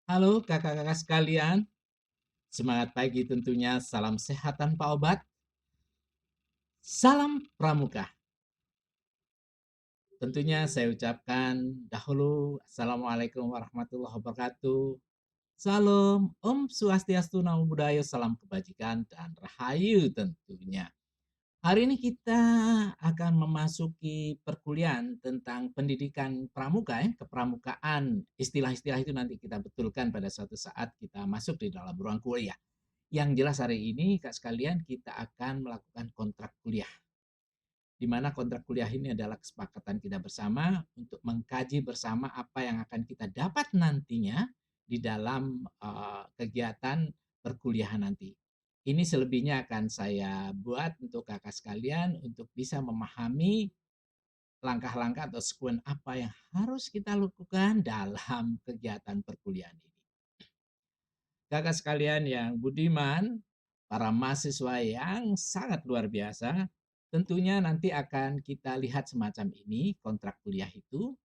Halo kakak-kakak sekalian, semangat pagi tentunya, salam sehat tanpa obat, salam pramuka. Tentunya saya ucapkan dahulu Assalamualaikum warahmatullahi wabarakatuh. Salam, Om Swastiastu, Namo Buddhaya, salam kebajikan dan rahayu tentunya. Hari ini kita akan memasuki perkuliahan tentang pendidikan pramuka ya, kepramukaan. Istilah-istilah itu nanti kita betulkan pada suatu saat kita masuk di dalam ruang kuliah. Yang jelas hari ini Kak sekalian kita akan melakukan kontrak kuliah. Di mana kontrak kuliah ini adalah kesepakatan kita bersama untuk mengkaji bersama apa yang akan kita dapat nantinya di dalam kegiatan perkuliahan nanti. Ini selebihnya akan saya buat untuk kakak sekalian untuk bisa memahami langkah-langkah atau sekuen apa yang harus kita lakukan dalam kegiatan perkuliahan ini. Kakak sekalian yang budiman, para mahasiswa yang sangat luar biasa, tentunya nanti akan kita lihat semacam ini kontrak kuliah itu.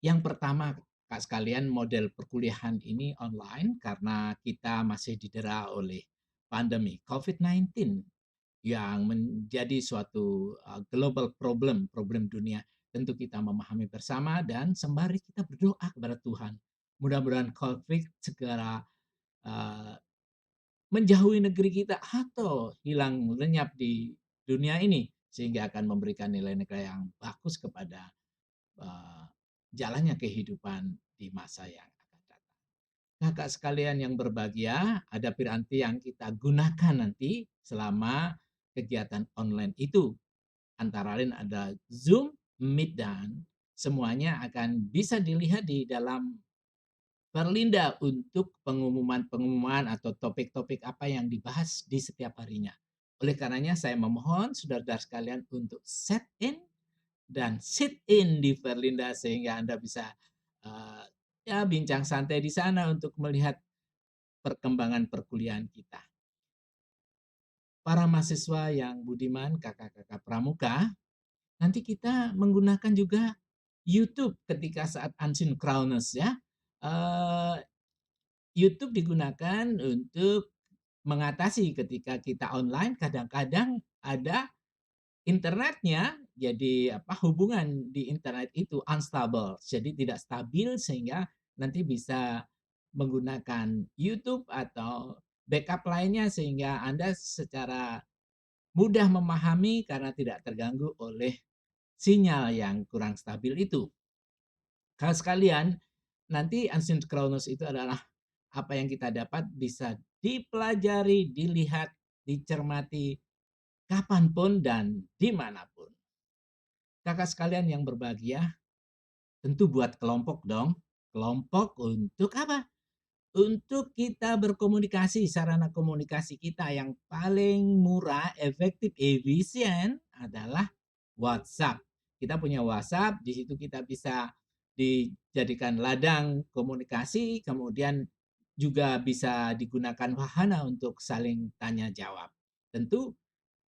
Yang pertama, Kak sekalian, model perkuliahan ini online karena kita masih didera oleh pandemi COVID-19 yang menjadi suatu global problem, problem dunia. Tentu kita memahami bersama dan sembari kita berdoa kepada Tuhan. Mudah-mudahan COVID segera uh, menjauhi negeri kita atau hilang lenyap di dunia ini sehingga akan memberikan nilai-nilai yang bagus kepada uh, jalannya kehidupan di masa yang akan datang. Kakak sekalian yang berbahagia, ada piranti yang kita gunakan nanti selama kegiatan online itu. Antara lain ada Zoom, Meet, dan semuanya akan bisa dilihat di dalam Perlinda untuk pengumuman-pengumuman atau topik-topik apa yang dibahas di setiap harinya. Oleh karenanya saya memohon saudara-saudara sekalian untuk set in dan sit in di Perlinda sehingga Anda bisa uh, ya bincang santai di sana untuk melihat perkembangan perkuliahan kita. Para mahasiswa yang budiman, kakak-kakak pramuka, nanti kita menggunakan juga YouTube ketika saat unsynchronous ya. Uh, YouTube digunakan untuk mengatasi ketika kita online kadang-kadang ada internetnya jadi hubungan di internet itu unstable jadi tidak stabil sehingga nanti bisa menggunakan YouTube atau backup lainnya sehingga Anda secara mudah memahami karena tidak terganggu oleh sinyal yang kurang stabil itu. Kalau sekalian, nanti asynchronous itu adalah apa yang kita dapat bisa dipelajari, dilihat, dicermati kapanpun dan dimanapun. Kakak sekalian yang berbahagia, tentu buat kelompok dong. Kelompok untuk apa? Untuk kita berkomunikasi, sarana komunikasi kita yang paling murah, efektif, efisien adalah WhatsApp. Kita punya WhatsApp, di situ kita bisa dijadikan ladang komunikasi, kemudian juga bisa digunakan wahana untuk saling tanya jawab. Tentu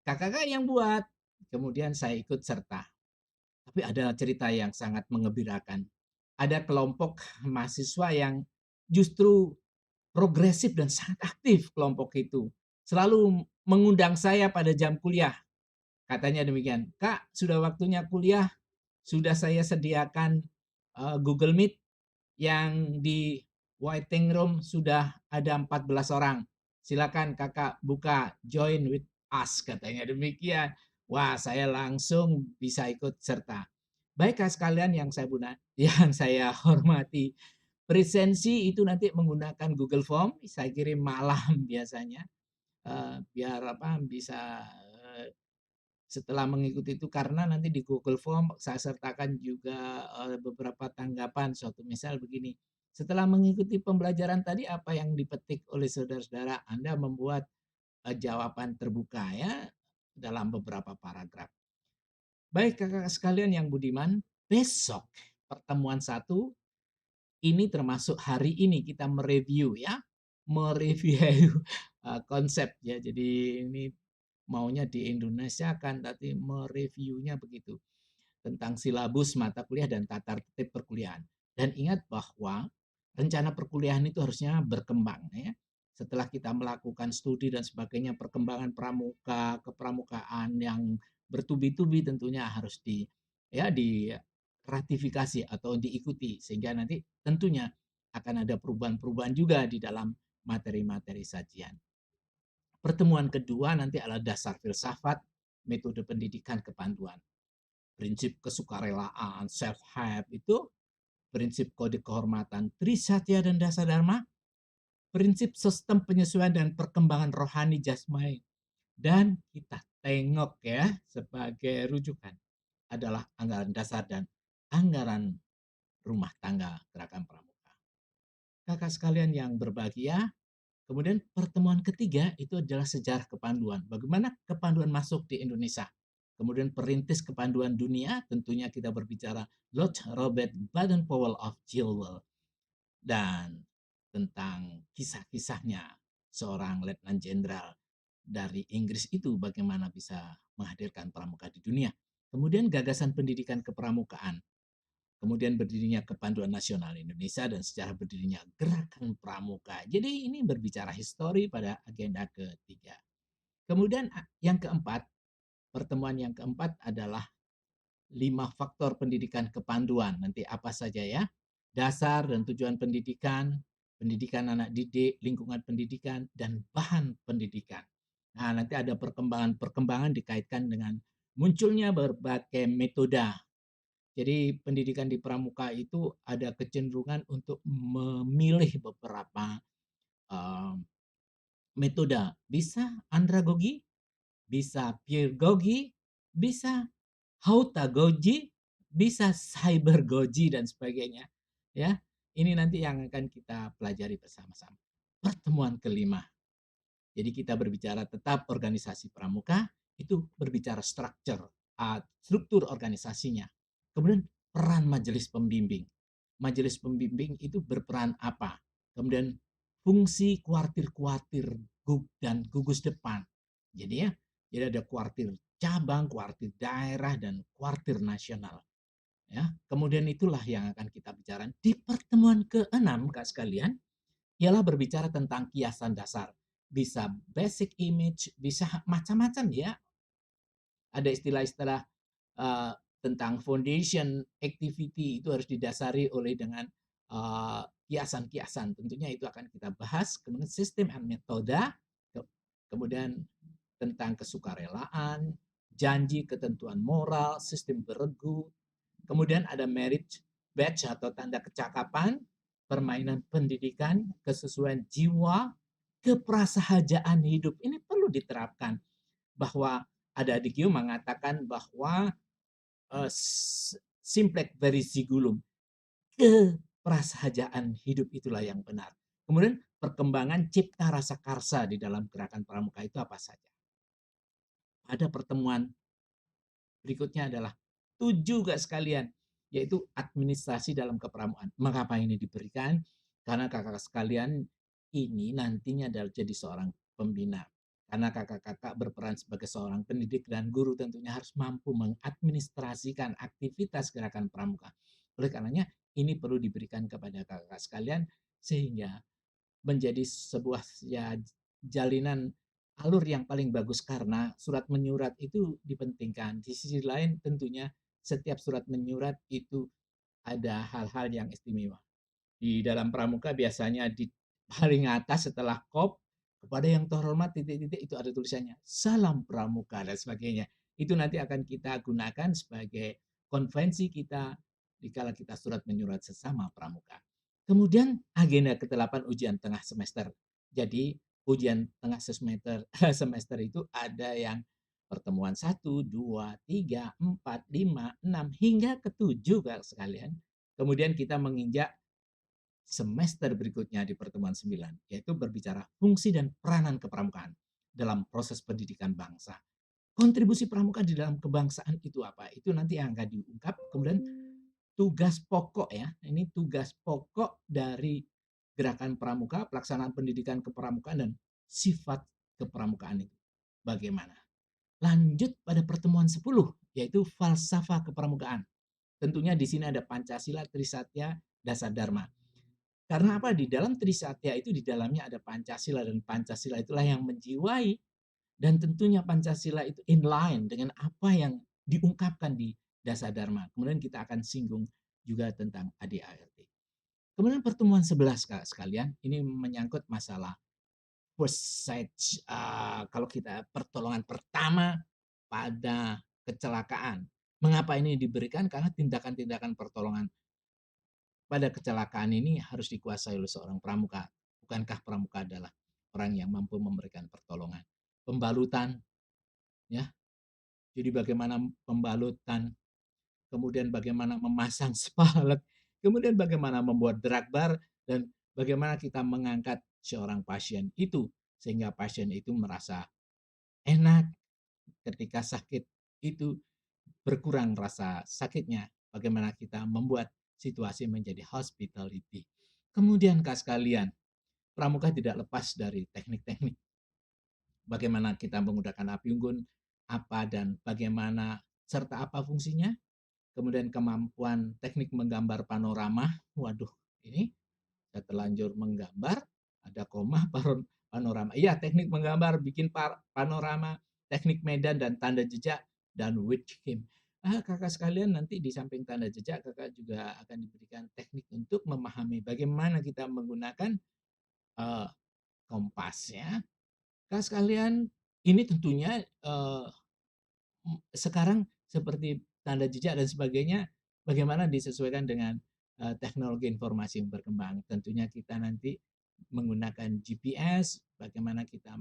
kakak-kakak yang buat, kemudian saya ikut serta. Tapi ada cerita yang sangat mengembirakan. Ada kelompok mahasiswa yang justru progresif dan sangat aktif kelompok itu. Selalu mengundang saya pada jam kuliah. Katanya demikian, Kak, sudah waktunya kuliah, sudah saya sediakan Google Meet yang di waiting room sudah ada 14 orang. Silakan kakak buka join with us katanya demikian. Wah, saya langsung bisa ikut serta. Baik kak sekalian yang saya yang saya hormati, presensi itu nanti menggunakan Google Form, saya kirim malam biasanya biar bisa setelah mengikuti itu karena nanti di Google Form saya sertakan juga beberapa tanggapan suatu misal begini. Setelah mengikuti pembelajaran tadi apa yang dipetik oleh saudara-saudara Anda membuat jawaban terbuka ya dalam beberapa paragraf. Baik kakak sekalian yang budiman, besok pertemuan satu ini termasuk hari ini kita mereview ya, mereview konsep ya. Jadi ini maunya di Indonesia kan tadi mereviewnya begitu tentang silabus mata kuliah dan tata tertib perkuliahan. Dan ingat bahwa rencana perkuliahan itu harusnya berkembang ya. Setelah kita melakukan studi dan sebagainya, perkembangan pramuka, kepramukaan yang bertubi-tubi tentunya harus diratifikasi atau diikuti sehingga nanti tentunya akan ada perubahan-perubahan juga di dalam materi-materi sajian. Pertemuan kedua nanti adalah dasar filsafat, metode pendidikan kepanduan, prinsip kesukarelaan, self-help itu, prinsip kode kehormatan, Trisatya dan Dasa Dharma, prinsip sistem penyesuaian dan perkembangan rohani jasmani. Dan kita tengok ya sebagai rujukan adalah anggaran dasar dan anggaran rumah tangga gerakan pramuka. Kakak sekalian yang berbahagia, kemudian pertemuan ketiga itu adalah sejarah kepanduan. Bagaimana kepanduan masuk di Indonesia. Kemudian perintis kepanduan dunia, tentunya kita berbicara Lord Robert Baden-Powell of Chilwell. Dan tentang kisah-kisahnya seorang letnan jenderal dari Inggris itu bagaimana bisa menghadirkan pramuka di dunia. Kemudian gagasan pendidikan kepramukaan, kemudian berdirinya Kepanduan Nasional Indonesia dan sejarah berdirinya Gerakan Pramuka. Jadi ini berbicara histori pada agenda ketiga. Kemudian yang keempat, pertemuan yang keempat adalah 5 faktor pendidikan kepanduan. Nanti apa saja ya? Dasar dan tujuan pendidikan, pendidikan anak didik, lingkungan pendidikan, dan bahan pendidikan. Nah, nanti ada perkembangan-perkembangan dikaitkan dengan munculnya berbagai metode. Jadi pendidikan di pramuka itu ada kecenderungan untuk memilih beberapa uh, metode. Bisa andragogi, bisa pedagogi, bisa hautagogi, bisa cybergogi dan sebagainya. Ya, ini nanti yang akan kita pelajari bersama-sama. Pertemuan kelima. Jadi kita berbicara tetap organisasi pramuka, itu berbicara struktur organisasinya. Kemudian peran majelis pembimbing. Majelis pembimbing itu berperan apa? Kemudian fungsi kuartir-kuartir dan gugus depan. Jadi ada kuartir cabang, kuartir daerah, dan kuartir nasional. Ya, kemudian itulah yang akan kita bicarakan di pertemuan ke-6, Kak sekalian, ialah berbicara tentang kiasan dasar. Bisa basic image, bisa macam-macam ya. Ada istilah-istilah tentang foundation activity itu harus didasari oleh dengan kiasan-kiasan. Tentunya itu akan kita bahas. Kemudian sistem dan metode, kemudian tentang kesukarelaan, janji ketentuan moral, sistem beregu, kemudian ada merit badge atau tanda kecakapan, permainan pendidikan, kesesuaian jiwa, keprasahajaan hidup. Ini perlu diterapkan bahwa ada adik mengatakan bahwa simplek verisigulum, keprasahajaan hidup itulah yang benar. Kemudian perkembangan cipta rasa karsa di dalam gerakan pramuka itu apa saja. Pada pertemuan berikutnya adalah 7 gak sekalian, yaitu administrasi dalam kepramukaan. Mengapa ini diberikan? Karena kakak sekalian ini nantinya adalah jadi seorang pembina. Karena kakak-kakak berperan sebagai seorang pendidik dan guru tentunya harus mampu mengadministrasikan aktivitas gerakan pramuka. Oleh karenanya ini perlu diberikan kepada kakak sekalian sehingga menjadi sebuah jalinan alur yang paling bagus karena surat menyurat itu dipentingkan. Di sisi lain tentunya setiap surat menyurat itu ada hal-hal yang istimewa. Di dalam pramuka biasanya di paling atas setelah kop kepada yang terhormat titik-titik itu ada tulisannya salam pramuka dan sebagainya. Itu nanti akan kita gunakan sebagai konvensi kita dikala kita surat menyurat sesama pramuka. Kemudian agenda ke-8 ujian tengah semester. Jadi ujian tengah semester itu ada yang pertemuan 1, 2, 3, 4, 5, 6 hingga ke-7 sekalian. Kemudian kita menginjak semester berikutnya di pertemuan 9, yaitu berbicara fungsi dan peranan kepramukaan dalam proses pendidikan bangsa. Kontribusi pramuka di dalam kebangsaan itu apa? Itu nanti yang akan diungkap. Kemudian tugas pokok ya, ini tugas pokok dari gerakan pramuka, pelaksanaan pendidikan kepramukaan dan sifat kepramukaan itu. Bagaimana? Lanjut pada pertemuan 10, yaitu falsafah kepramukaan. Tentunya di sini ada Pancasila, Trisatya, Dasar Dharma. Karena apa? Di dalam Trisatya itu di dalamnya ada Pancasila dan Pancasila itulah yang menjiwai dan tentunya Pancasila itu inline dengan apa yang diungkapkan di Dasar Dharma. Kemudian kita akan singgung juga tentang ADART. Kemudian pertemuan 11 sekalian, ini menyangkut masalah first sight, kalau kita pertolongan pertama pada kecelakaan. Mengapa ini diberikan? Karena tindakan-tindakan pertolongan pada kecelakaan ini harus dikuasai oleh seorang pramuka. Bukankah pramuka adalah orang yang mampu memberikan pertolongan? Pembalutan, ya. Jadi bagaimana pembalutan, kemudian bagaimana memasang spalet, kemudian bagaimana membuat drug bar, dan bagaimana kita mengangkat seorang pasien itu sehingga pasien itu merasa enak ketika sakit itu berkurang rasa sakitnya. Bagaimana kita membuat situasi menjadi hospitality. Kemudian Kak sekalian, pramuka tidak lepas dari teknik-teknik. Bagaimana kita menggunakan api unggun, apa dan bagaimana serta apa fungsinya. Kemudian kemampuan teknik menggambar panorama. Waduh, ini saya terlanjur menggambar, ada koma, panorama. Iya, teknik menggambar, bikin panorama, teknik medan dan tanda jejak, dan witch him. Kakak sekalian, nanti di samping tanda jejak, kakak juga akan diberikan teknik untuk memahami bagaimana kita menggunakan uh, kompas ya. Kakak sekalian, ini tentunya sekarang seperti tanda jejak dan sebagainya, bagaimana disesuaikan dengan teknologi informasi yang berkembang. Tentunya kita nanti menggunakan GPS, bagaimana kita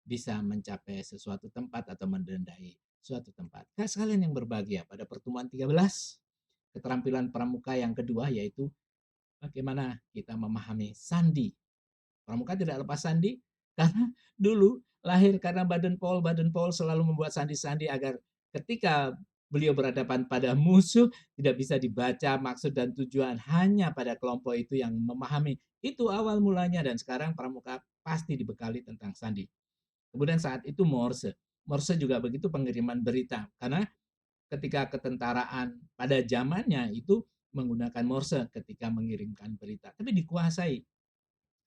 bisa mencapai sesuatu tempat atau mendendai suatu tempat. Kak sekalian yang berbahagia, pada pertemuan 13, keterampilan pramuka yang kedua yaitu bagaimana kita memahami sandi. Pramuka tidak lepas sandi karena dulu lahir karena Baden Powell selalu membuat sandi-sandi agar ketika beliau berhadapan pada musuh tidak bisa dibaca maksud dan tujuan, hanya pada kelompok itu yang memahami. Itu awal mulanya dan sekarang pramuka pasti dibekali tentang sandi. Kemudian saat itu Morse. Morse juga begitu, pengiriman berita. Karena ketika ketentaraan pada zamannya itu menggunakan Morse ketika mengirimkan berita. Tapi dikuasai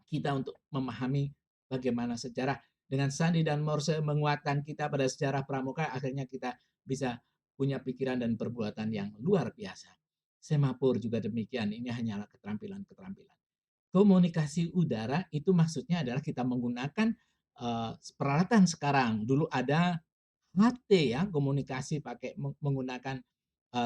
kita untuk memahami bagaimana sejarah. Dengan sandi dan Morse menguatkan kita pada sejarah pramuka, akhirnya kita bisa punya pikiran dan perbuatan yang luar biasa. Semapur juga demikian, ini hanyalah keterampilan-keterampilan. Komunikasi udara itu maksudnya adalah kita menggunakan peralatan sekarang. Dulu ada HT ya, komunikasi pakai menggunakan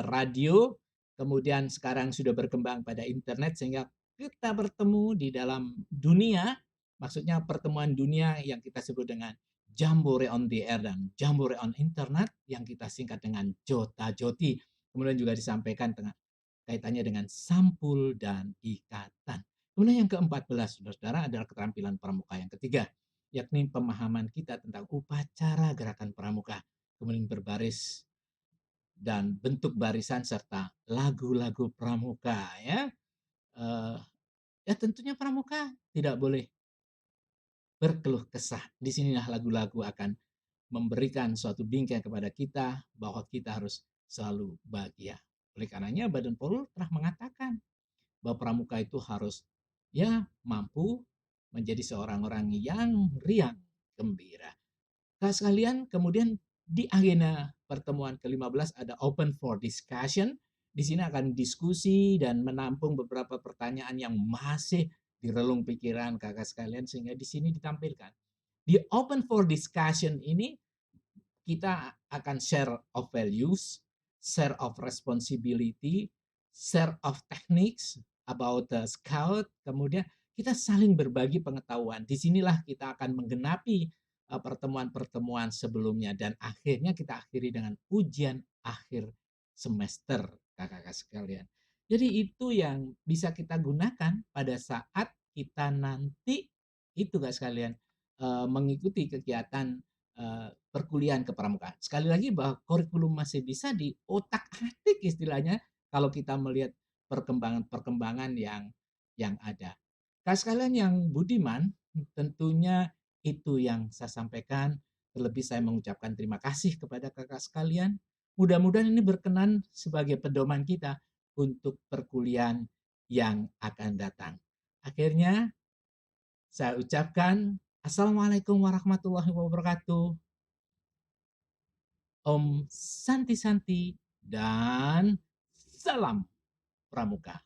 radio, kemudian sekarang sudah berkembang pada internet sehingga kita bertemu di dalam dunia, maksudnya pertemuan dunia yang kita sebut dengan Jambore on the air dan Jambore on internet yang kita singkat dengan Jota Joti. Kemudian juga disampaikan kaitannya dengan sampul dan ikatan. Kemudian yang ke-14, saudara-saudara, adalah keterampilan pramuka yang ketiga, yakni pemahaman kita tentang upacara gerakan pramuka, kemudian berbaris dan bentuk barisan serta lagu-lagu pramuka ya. Eh, ya tentunya pramuka tidak boleh berkeluh kesah. Di sinilah lagu-lagu akan memberikan suatu bingkai kepada kita bahwa kita harus selalu bahagia. Oleh karenanya Baden Powell telah mengatakan bahwa pramuka itu harus ya mampu menjadi seorang orang yang riang gembira. Nah, sekalian, kemudian di agenda pertemuan ke-15 ada open for discussion. Di sini akan diskusi dan menampung beberapa pertanyaan yang masih di relung pikiran kakak sekalian sehingga di sini ditampilkan. Di open for discussion ini kita akan share of values, share of responsibility, share of techniques about the scout, kemudian kita saling berbagi pengetahuan. Disinilah kita akan menggenapi pertemuan-pertemuan sebelumnya dan akhirnya kita akhiri dengan ujian akhir semester, kakak-kakak sekalian. Jadi itu yang bisa kita gunakan pada saat kita nanti itu kak sekalian mengikuti kegiatan perkuliahan kepramukaan. Sekali lagi bahwa kurikulum masih bisa diotak-atik istilahnya kalau kita melihat perkembangan-perkembangan yang ada. Kak sekalian yang budiman, tentunya itu yang saya sampaikan. Terlebih saya mengucapkan terima kasih kepada kakak sekalian. Mudah-mudahan ini berkenan sebagai pedoman kita untuk perkuliahan yang akan datang. Akhirnya saya ucapkan, "Assalamualaikum warahmatullahi wabarakatuh. Om Santi Santi dan salam pramuka."